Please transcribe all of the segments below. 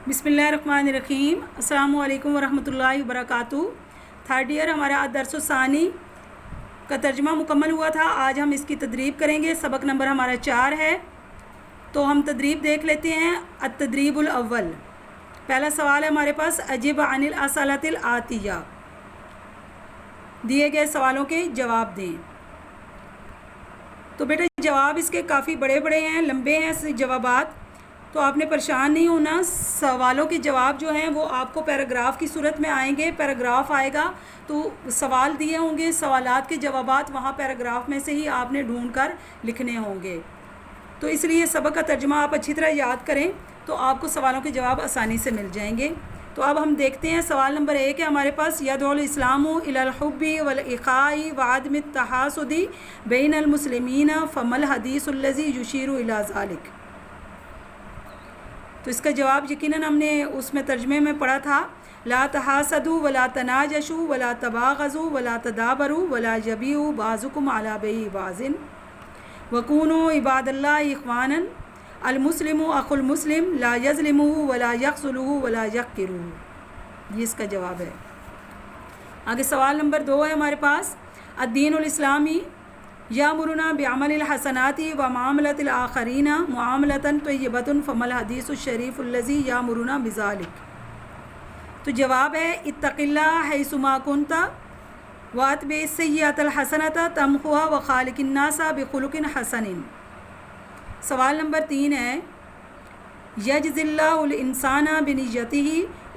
بسم اللہ الرحمن الرحیم۔ السلام علیکم ورحمۃ اللہ وبرکاتہ۔ تھرڈ ایئر ہمارا درس ثانی کا ترجمہ مکمل ہوا تھا۔ آج ہم اس کی تدریب کریں گے۔ سبق نمبر ہمارا 4 ہے، تو ہم تدریب دیکھ لیتے ہیں۔ التدریب الاول، پہلا سوال ہے ہمارے پاس، اجب عن الاسئلۃ الآتیہ، دیے گئے سوالوں کے جواب دیں۔ تو بیٹا جواب اس کے کافی بڑے بڑے ہیں، لمبے ہیں جوابات، تو آپ نے پریشان نہیں ہونا۔ سوالوں کے جواب جو ہیں وہ آپ کو پیراگراف کی صورت میں آئیں گے، پیراگراف آئے گا تو سوال دیے ہوں گے، سوالات کے جوابات وہاں پیراگراف میں سے ہی آپ نے ڈھونڈ کر لکھنے ہوں گے۔ تو اس لیے سبق کا ترجمہ آپ اچھی طرح یاد کریں تو آپ کو سوالوں کے جواب آسانی سے مل جائیں گے۔ تو اب ہم دیکھتے ہیں سوال نمبر 1 ہے ہمارے پاس، یدعو الاسلام الی الحب والاخاء وعدم التحاسد بین المسلمین فما الحدیث الذی یشیر الی ذلک۔ تو اس کا جواب یقیناً ہم نے اس میں ترجمے میں پڑھا تھا، لا تحاسدوا ولا تناجشوا ولا تباغضوا ولا تدابروا ولا یبیع بعضکم علی بیع بعض وکونوا عباد اللہ اخوانا، المسلم اخو المسلم لا یظلمہ ولا یخذلہ ولا یحقرہ۔ یہ اس کا جواب ہے۔ آگے سوال نمبر 2 ہے ہمارے پاس، الدین الاسلامی یامرنا بعمل الحسنات ومعاملۃ الآخرین معاملۃ طیبۃ فما الحدیث الشریف الذی یامرنا بذلک۔ تو جواب ہے، اتق اللہ حیثما کنت واتبع السیئۃ الحسنۃ تمحوها وخالق الناس بخلق حسن۔ سوال نمبر 3 ہے، یجزی اللہ الانسان بنیتہ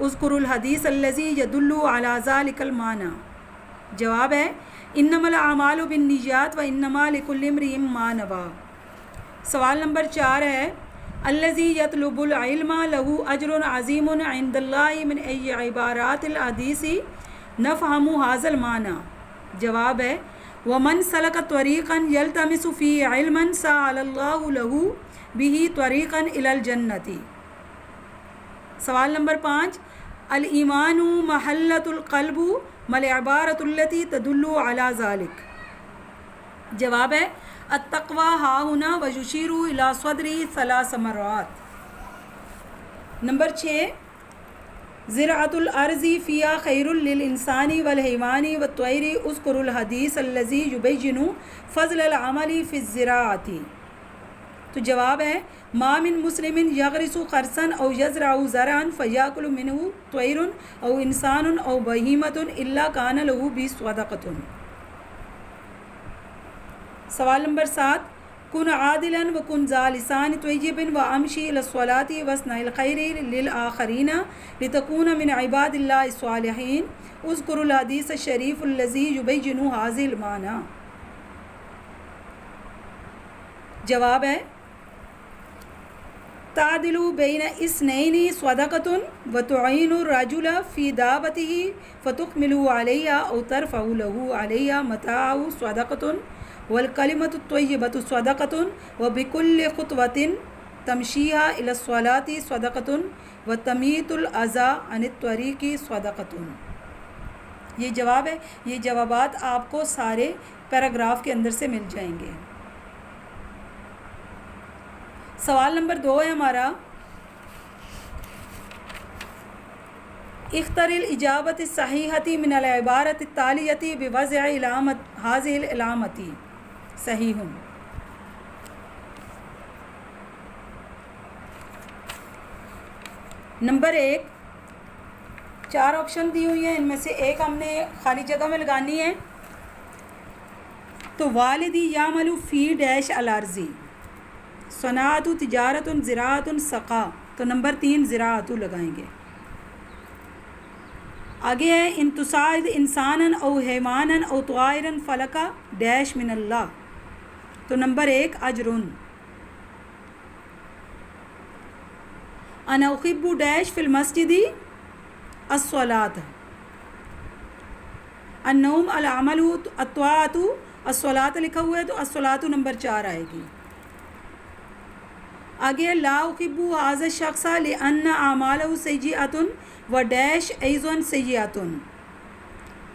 اذکر الحدیث الذی یدل علی ذلک المعنی۔ جواب ہے، انما الاعمال بالنیات وانما لکل امرئ ما نوی۔ سوال نمبر 4 ہے، الذی یطلب العلم له اجر عظیم عند اللہ من ای عبارات الحدیث نفہم ھذا المعنی۔ جواب ہے، ومن سلک طریقا یلتمس فیہ علما سہل اللہ له بہ طریقا الی الجنۃ۔ سوال نمبر 5، الایمان محلۃ القلب ما العبارۃ التی تدل علی ذلک۔ جواب ہے، التقوی ہا ہنا ویشیر الی صدری 3 مرات۔ نمبر 6، زراعۃ الارض فیہا خیر للانسان والحیوان والطیر اذکر الحدیث الذی یبین فضل العمل فی الزراعۃ۔ تو جواب ہے، ما من مسلم یغرس خرسا او یزرع زرعا فیاکل منہ طیر او انسان او بہیمۃ الا کان له بہ صدقۃ۔ سوال نمبر 7، کن عادلا وکن ذا لسان طیب وامشی الی الصلاۃ واصنع الخیر للآخرین لتکون من عباد اللہ الصالحین اذکر الحدیث الشریف الذی یبین ھذا المعنی۔ جواب ہے، تعدل بین اثنین صدقۃ وتعین الرجل فی دابتہ فتحمل علیہ او ترفع له علیہ متاعہ صدقۃ والکلمۃ الطیبۃ صدقۃ وبکل خطوۃ تمشیھا الی الصلاۃ صدقۃ وتمیت الاذی عن الطریق صدقۃ۔ یہ جواب ہے۔ یہ جوابات آپ کو سارے پیراگراف کے اندر سے مل جائیں گے۔ سوال نمبر 2 ہے ہمارا، اختر الاجابۃ الصحیحۃ من العبارۃ التالیۃ بوضع علامۃ ھذہ العلامۃ صحیح۔ نمبر 1، 4 آپشن دی ہوئی ہیں، ان میں سے ایک ہم نے خالی جگہ میں لگانی ہے۔ تو والدی یعمل فی ڈیش الارض، صناعت تجارت زراعت سقا، تو نمبر 3 زراعت لگائیں گے۔ آگے ہے، ان تساعد انسانا او حیوانا او طائرا فلک ڈیش من اللہ، تو نمبر 1 اجر۔ انا احب ڈیش فی المسجد الصلاۃ، النوم العمل الطاعۃ الصلاۃ لکھا ہوا ہے تو الصلاۃ نمبر 4 آئے گی۔ آگے لا احب ھذا الشخص لأن اعمالہ سیئۃ و ڈیش ایضا سیئۃ،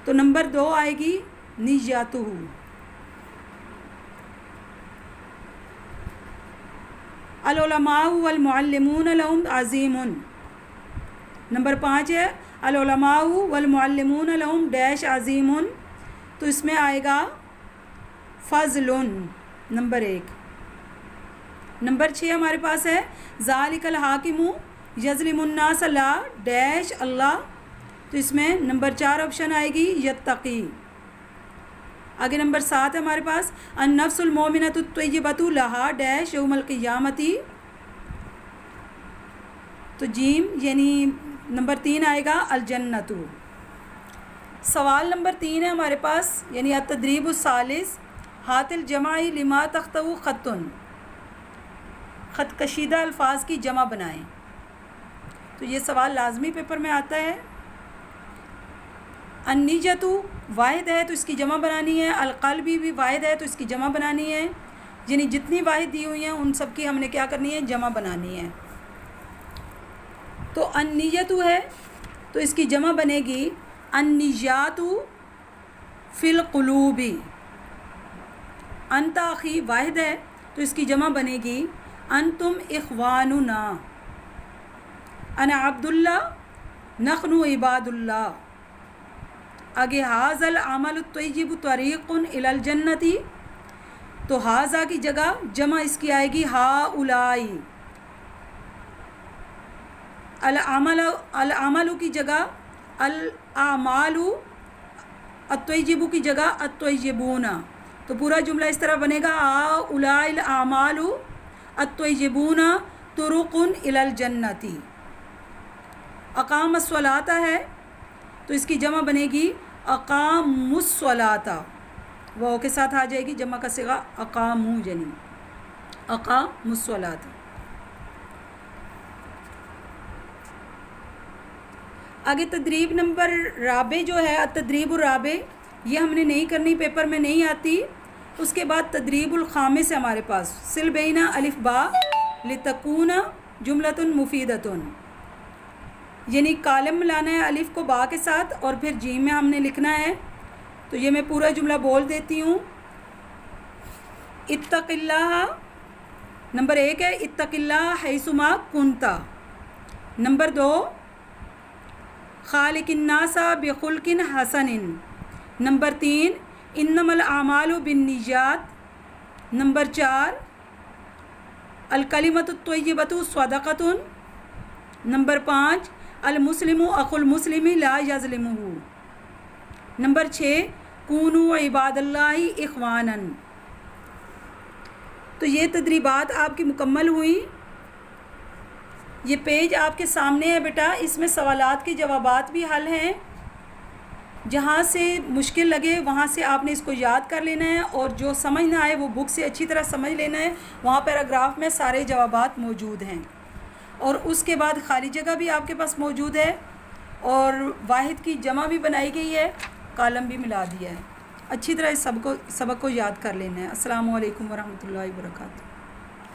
تو نمبر 2 آئے گی نیتہ۔ العلماء والمعلمون لهم عظیم، نمبر 5 ہے العلماء والمعلمون لهم ڈیش عظیم، تو اس میں آئے گا فضل، نمبر 1۔ نمبر 6 ہمارے پاس ہے ذالک الحاکم یظلم الناس لا ڈیش اللہ، تو اس میں نمبر 4 آپشن آئے گی یتقی۔ آگے نمبر 7 ہے ہمارے پاس النفس المومنۃ الطیبۃ لہا ڈیش یوم القیامتی، تو جیم یعنی نمبر 3 آئے گا الجنت۔ سوال نمبر 3 ہے ہمارے پاس یعنی التدریب الثالث ہات الجمع لما تختو خطن، خط کشیدہ الفاظ کی جمع بنائیں، تو یہ سوال لازمی پیپر میں آتا ہے۔ النیجۃ واحد ہے تو اس کی جمع بنانی ہے، القلبی بھی واحد ہے تو اس کی جمع بنانی ہے، یعنی جتنی واحد دی ہوئی ہیں ان سب کی ہم نے کیا کرنی ہے، جمع بنانی ہے۔ تو النیت ہے تو اس کی جمع بنے گی النیات فی القلوب، انت اخی واحد ہے تو اس کی جمع بنے گی انتم اخواننا، انا عبد اللہ نحن عباد اللہ۔ آگے ھذا العمل الطیب طریق الی الجنۃ، تو ھذا کی جگہ جمع اس کی آئے گی ہؤلاء، العمل کی جگہ الاعمال، الطیب کی جگہ الطیبون، تو پورا جملہ اس طرح بنے گا ہؤلاء الاعمال الطیبون طرق الی الجنۃ۔ اقام الصلاۃ ہے تو اس کی جمع بنے گی اقاموا الصلاۃ، واو کے ساتھ آ جائے گی جمع کا صیغہ اقاموا، یعنی اقاموا الصلاۃ۔ آگے تدریب نمبر رابع جو ہے التدریب الرابع، یہ ہم نے نہیں کرنی، پیپر میں نہیں آتی۔ اس کے بعد تدریب الخامس ہے ہمارے پاس سل بین الف با لتکون جملۃ مفیدۃ، یعنی کالم ملانا ہے الف کو با کے ساتھ اور پھر جیم میں ہم نے لکھنا ہے، تو یہ میں پورا جملہ بول دیتی ہوں۔ اتق اللہ، نمبر 1 ہے اتق اللہ حیثما کنت، نمبر 2 خالق الناس بخلق حسن، نمبر 3 انما الاعمال بالنیات، نمبر 4 الکلمۃ الطیبۃ صدقۃ، نمبر 5 المسلم اخو المسلم لا یظلمہ، نمبر 6 کونوا عباد اللہ اخوانا۔ تو یہ تدریبات آپ کی مکمل ہوئی۔ یہ پیج آپ کے سامنے ہے بیٹا، اس میں سوالات کے جوابات بھی حل ہیں، جہاں سے مشکل لگے وہاں سے آپ نے اس کو یاد کر لینا ہے، اور جو سمجھ نہ آئے وہ بک سے اچھی طرح سمجھ لینا ہے، وہاں پیراگراف میں سارے جوابات موجود ہیں، اور اس کے بعد خالی جگہ بھی آپ کے پاس موجود ہے، اور واحد کی جمع بھی بنائی گئی ہے، کالم بھی ملا دیا ہے۔ اچھی طرح اس سبق کو یاد کر لینا ہے۔ السلام علیکم ورحمۃ اللہ وبرکاتہ۔